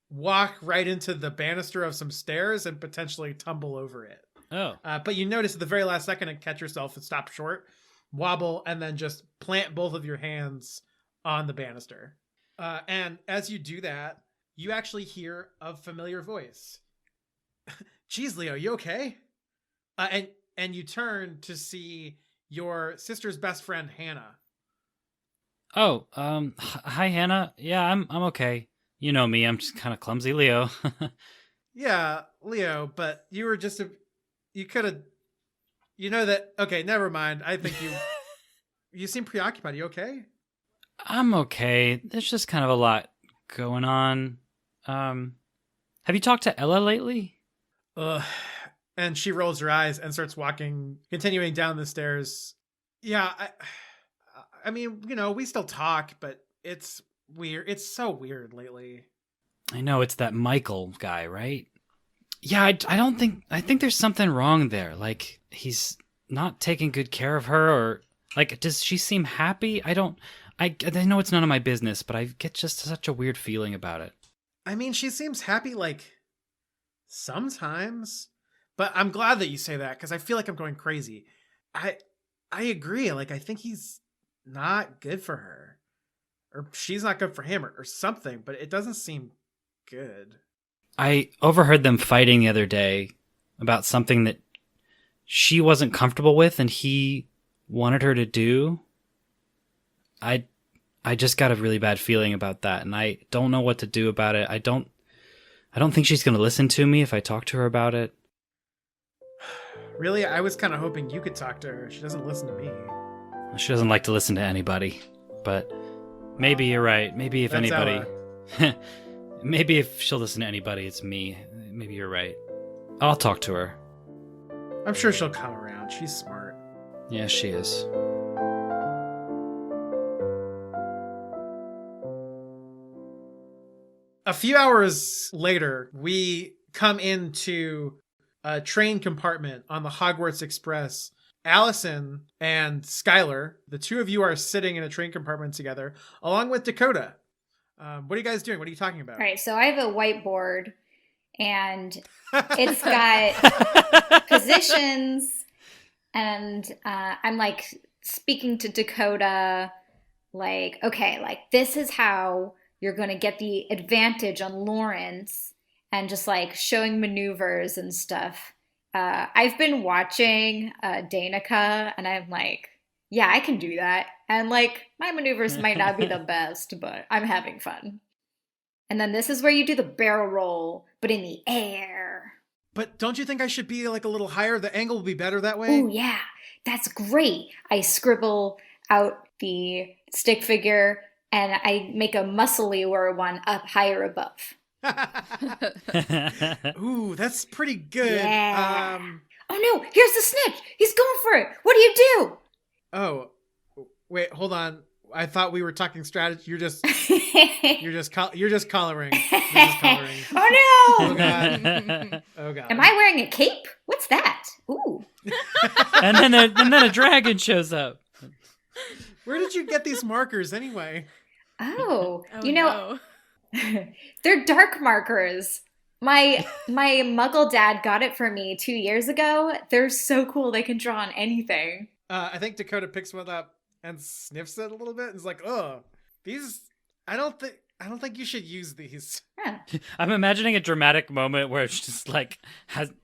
walk right into the banister of some stairs and potentially tumble over it. Oh. But you notice at the very last second and catch yourself and stop short, wobble, and then just plant both of your hands on the banister. And as you do that, you actually hear a familiar voice. Geez, Leo, you okay? And you turn to see your sister's best friend, Hannah. Oh, hi, Hannah. Yeah, I'm okay. You know me, I'm just kind of clumsy Leo. Yeah, Leo, but you were just you could have, okay, never mind. I think you seem preoccupied. You okay? I'm okay. There's just kind of a lot going on. Have you talked to Ella lately? Ugh. And she rolls her eyes and starts continuing down the stairs. Yeah, I mean, we still talk, but it's weird. It's so weird lately. I know, it's that Michael guy, right? Yeah, I think there's something wrong there. Like, he's not taking good care of her, or, like, does she seem happy? I know it's none of my business, but I get just such a weird feeling about it. I mean, she seems happy, like, sometimes. But I'm glad that you say that, because I feel like I'm going crazy. I agree. Like, I think he's not good for her. Or she's not good for him, or something, but it doesn't seem good. I overheard them fighting the other day about something that she wasn't comfortable with and he wanted her to do. I just got a really bad feeling about that, and I don't know what to do about it. I don't think she's going to listen to me if I talk to her about it. Really? I was kind of hoping you could talk to her. She doesn't listen to me. She doesn't like to listen to anybody, but maybe you're right. Maybe if That's anybody... Maybe if she'll listen to anybody, it's me. Maybe you're right. I'll talk to her. I'm sure she'll come around. She's smart. Yeah, she is. A few hours later, we come into a train compartment on the Hogwarts Express. Allison and Skyler, the two of you are sitting in a train compartment together, along with Dakota. What are you guys doing? What are you talking about? All right, so I have a whiteboard, and it's got positions, and I'm like speaking to Dakota, like, okay, like this is how you're going to get the advantage on Lawrence, and just like showing maneuvers and stuff. I've been watching Danica, and I'm like, yeah, I can do that. And like, my maneuvers might not be the best, but I'm having fun. And then this is where you do the barrel roll, but in the air. But don't you think I should be like a little higher? The angle will be better that way? Oh, yeah, that's great. I scribble out the stick figure, and I make a musclier one up higher above. Ooh, that's pretty good. Yeah. Oh no, here's the snitch. He's going for it. What do you do? Oh, wait, hold on. I thought we were talking strategy. You're just coloring. You're just coloring. Oh no! Oh god. Oh god. Am I wearing a cape? What's that? Ooh. and then a dragon shows up. Where did you get these markers anyway? Oh, no. They're dark markers. My muggle dad got it for me 2 years ago. They're so cool. They can draw on anything. I think Dakota picks one up and sniffs it a little bit and is like, "Oh, these. I don't think you should use these." Yeah. I'm imagining a dramatic moment where it's just like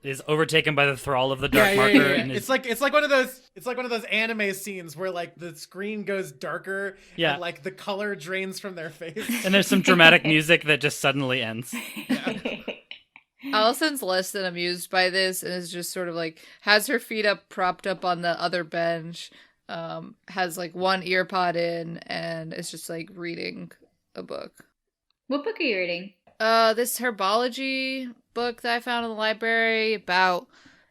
is overtaken by the thrall of the dark marker. Yeah. And it's like one of those anime scenes where like the screen goes darker. Yeah. And like the color drains from their face. And there's some dramatic music that just suddenly ends. Yeah. Allison's less than amused by this and is just sort of like has her feet up propped up on the other bench, has like one ear pod in, and is just like reading a book. What book are you reading? This herbology book that I found in the library about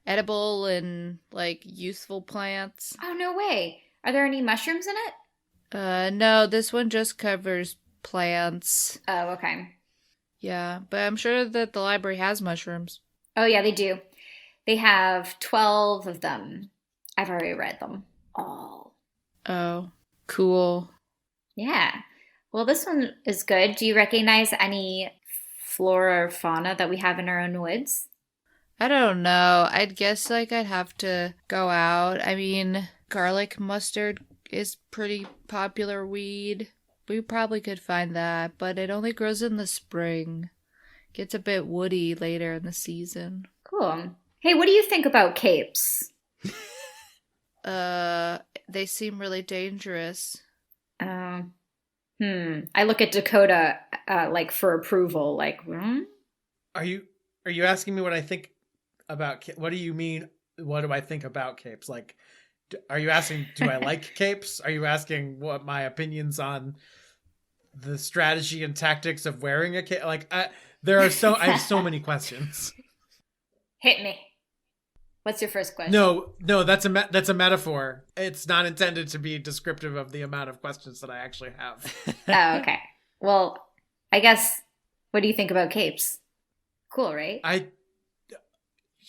edible and like useful plants. Oh, no way. Are there any mushrooms in it? No, this one just covers plants. Oh, okay. Yeah, but I'm sure that the library has mushrooms. Oh, yeah, they do. They have 12 of them. I've already read them all. Oh, cool. Yeah. Well, this one is good. Do you recognize any flora or fauna that we have in our own woods? I don't know. I'd guess like I'd have to go out. I mean, garlic mustard is pretty popular weed. We probably could find that, but it only grows in the spring. Gets a bit woody later in the season. Cool. Hey, what do you think about capes? They seem really dangerous. I look at Dakota like for approval. Like, Are you asking me what I think about? What do you mean? What do I think about capes? Like, are you asking? Do I like capes? Are you asking what my opinions on the strategy and tactics of wearing a cape? Like, I have so many questions. Hit me. What's your first question? No, that's a metaphor. It's not intended to be descriptive of the amount of questions that I actually have. Oh, okay. Well, I guess, what do you think about capes? Cool, right?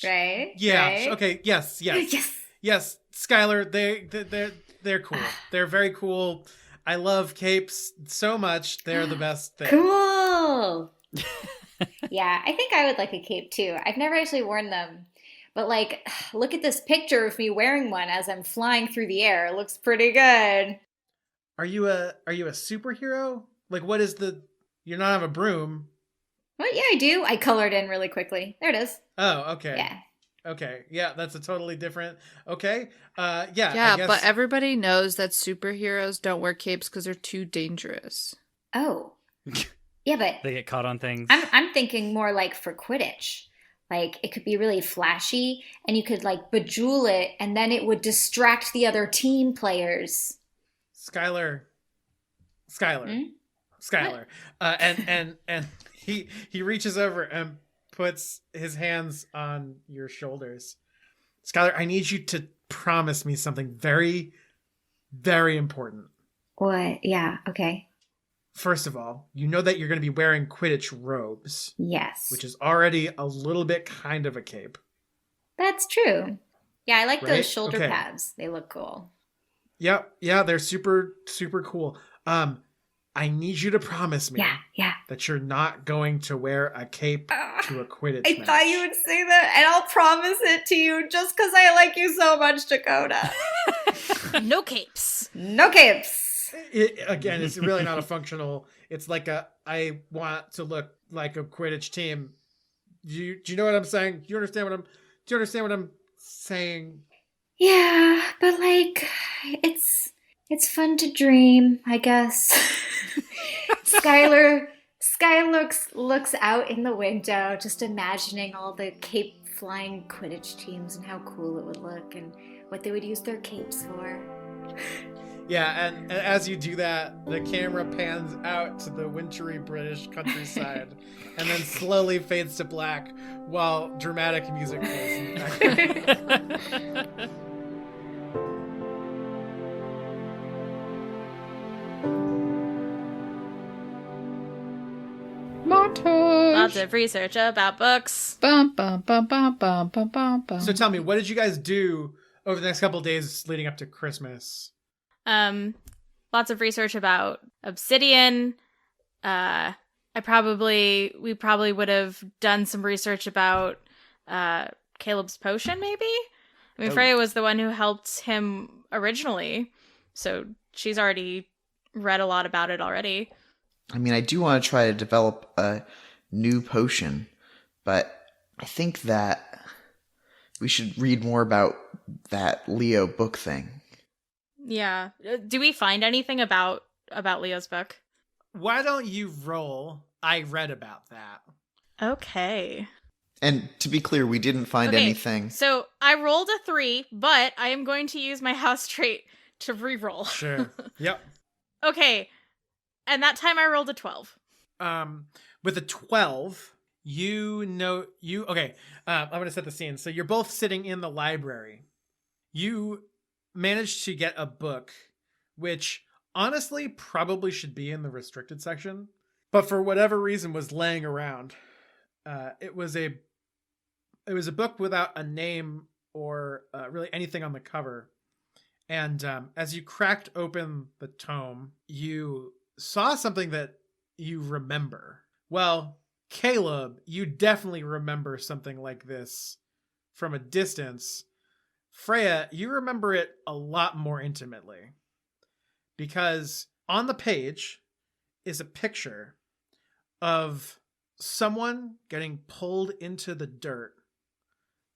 Right? Yeah. Right? Okay. Yes. Yes. Skyler, they're cool. They're very cool. I love capes so much. They're the best thing. Cool. Yeah, I think I would like a cape too. I've never actually worn them. But like, look at this picture of me wearing one as I'm flying through the air. It looks pretty good. Are you a superhero? Like, what is you're not on a broom. Well, yeah, I do. I colored in really quickly. There it is. Oh, okay. Yeah. Okay. Yeah, that's a totally different. Okay. Yeah. Yeah, I guess... but everybody knows that superheroes don't wear capes because they're too dangerous. Oh. Yeah, but they get caught on things. I'm thinking more like for Quidditch. Like, it could be really flashy, and you could, like, bejewel it, and then it would distract the other team players. Skyler. And he reaches over and puts his hands on your shoulders. Skyler, I need you to promise me something very, very important. What? Yeah, okay. First of all, you know that you're going to be wearing Quidditch robes. Yes. Which is already a little bit kind of a cape. That's true. Yeah, I like those shoulder Okay. pads. They look cool. Yep. Yeah, they're super, super cool. I need you to promise me that you're not going to wear a cape to a Quidditch match. thought you would say that, and I'll promise it to you just because I like you so much, Dakota. No capes. No capes. Again, it's really not a functional. It's like I want to look like a Quidditch team. Do you know what I'm saying? Do you understand what I'm saying? Yeah, but like, it's fun to dream, I guess. Skyler looks out in the window, just imagining all the cape flying Quidditch teams and how cool it would look and what they would use their capes for. Yeah, and as you do that, the camera pans out to the wintry British countryside and then slowly fades to black while dramatic music plays in the background. Montage. Lots of research about books. Bum, bum, bum, bum, bum, bum, bum, bum. So tell me, what did you guys do over the next couple of days leading up to Christmas? Lots of research about obsidian. We probably would have done some research about Caleb's potion, maybe. I mean, Freya was the one who helped him originally, so she's already read a lot about it already. I mean, I do want to try to develop a new potion, but I think that we should read more about that Leo book thing. Yeah. Do we find anything about Leo's book? Why don't you roll? I read about that. Okay. And to be clear, we didn't find anything. So I rolled a 3, but I am going to use my house trait to re-roll. Sure. Yep. Okay. And that time I rolled a 12. With a 12, I'm going to set the scene. So you're both sitting in the library. You managed to get a book, which honestly probably should be in the restricted section, but for whatever reason was laying around. It was a book without a name or really anything on the cover. And as you cracked open the tome, you saw something that you remember. Well, Caleb, you definitely remember something like this from a distance. Freya, you remember it a lot more intimately, because on the page is a picture of someone getting pulled into the dirt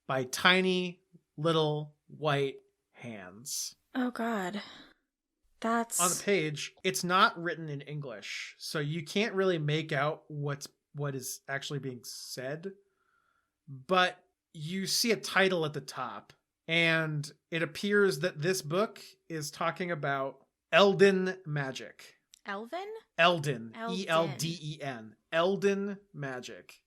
by tiny little white hands. Oh, God. That's on the page, it's not written in English, so you can't really make out what is actually being said. But you see a title at the top, and it appears that this book is talking about Elden magic. Elven? Elden. Elden. Elden. Elden magic.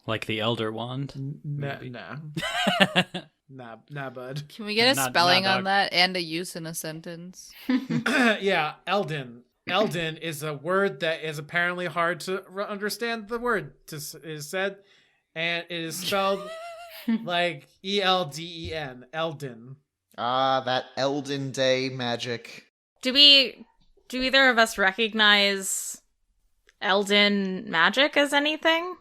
Like the Elder Wand? Nah, maybe. nah, bud. Can we get a Not- spelling not on that and a use in a sentence? Yeah, Elden. Elden is a word that is apparently hard to understand. The word is said, and it is spelled like Elden. Elden. Ah, that Elden Day magic. Do either of us recognize Elden magic as anything?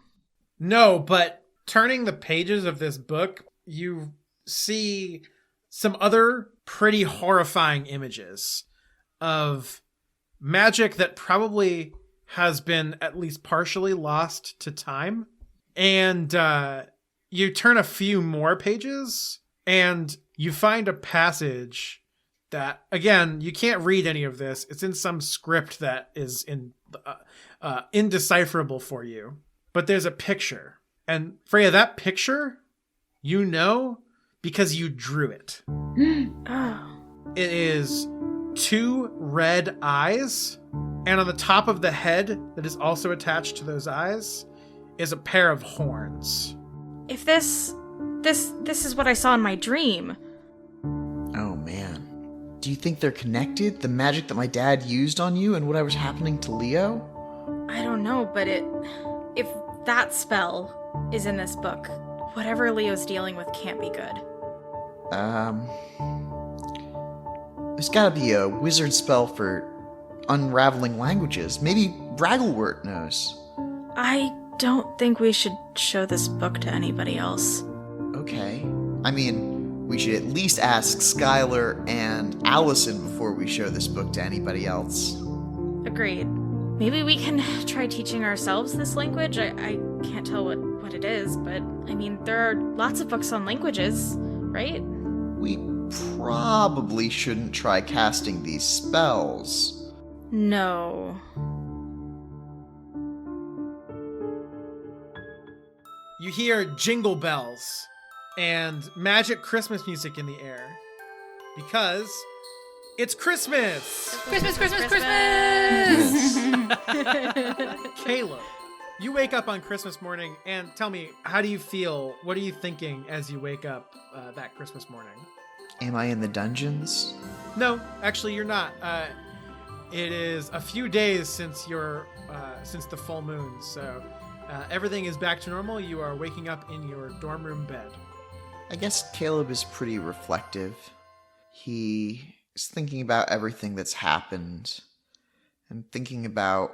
No, but turning the pages of this book, you see some other pretty horrifying images of magic that probably has been at least partially lost to time. And you turn a few more pages and you find a passage that, again, you can't read any of this. It's in some script that is indecipherable for you. But there's a picture. And Freya, that picture, you know, because you drew it. Oh. It is 2 red eyes, and on the top of the head that is also attached to those eyes is a pair of horns. If this is what I saw in my dream. Oh man. Do you think they're connected? The magic that my dad used on you and whatever's happening to Leo? I don't know, but if that spell is in this book, whatever Leo's dealing with can't be good. There's gotta be a wizard spell for unraveling languages. Maybe Bragglewort knows. I don't think we should show this book to anybody else. Okay. I mean, we should at least ask Skyler and Allison before we show this book to anybody else. Agreed. Maybe we can try teaching ourselves this language. I can't tell what it is, but I mean, there are lots of books on languages, right? We probably shouldn't try casting these spells. No. You hear jingle bells and magic Christmas music in the air because it's Christmas! Christmas! Caleb, you wake up on Christmas morning and tell me, how do you feel? What are you thinking as you wake up that Christmas morning? Am I in the dungeons? No, actually, you're not. It is a few days since the full moon, so everything is back to normal. You are waking up in your dorm room bed. I guess Caleb is pretty reflective. He is thinking about everything that's happened and thinking about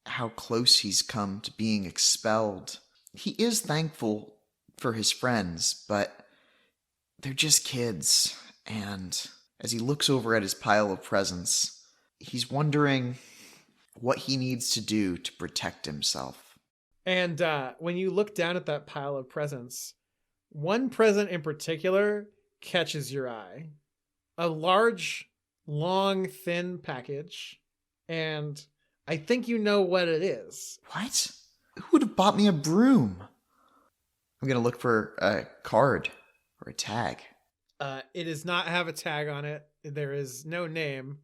how close he's come to being expelled. He is thankful for his friends, but they're just kids. And as he looks over at his pile of presents, he's wondering what he needs to do to protect himself. And when you look down at that pile of presents, one present in particular catches your eye. A large, long, thin package. And I think you know what it is. What? Who would have bought me a broom? I'm going to look for a card or a tag. It does not have a tag on it. There is no name.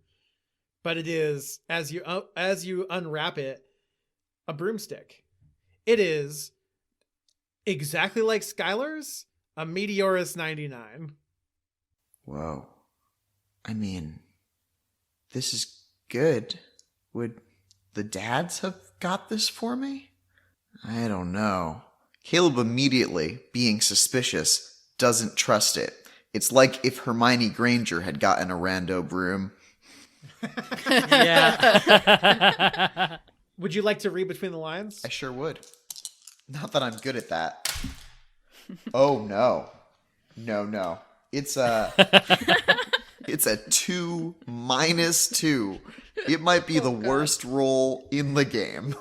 But it is, as you unwrap it, a broomstick. It is exactly like Skylar's, a Meteorus 99. Whoa. I mean, this is good. Would the dads have got this for me? I don't know. Caleb immediately, being suspicious, doesn't trust it. It's like if Hermione Granger had gotten a rando broom. Yeah. Would you like to read between the lines? I sure would. Not that I'm good at that. Oh, no. No. It's a 2 -2. It might be the worst roll in the game.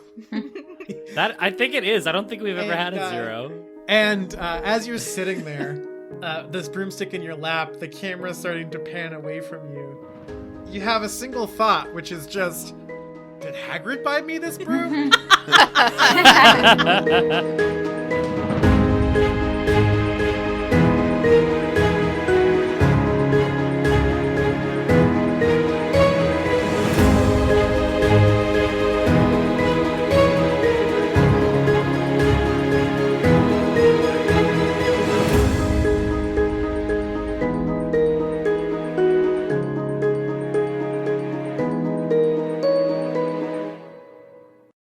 That I think it is. I don't think we've ever had a 0. And as you're sitting there, this broomstick in your lap, the camera's starting to pan away from you. you have a single thought, which is just, did Hagrid buy me this broom?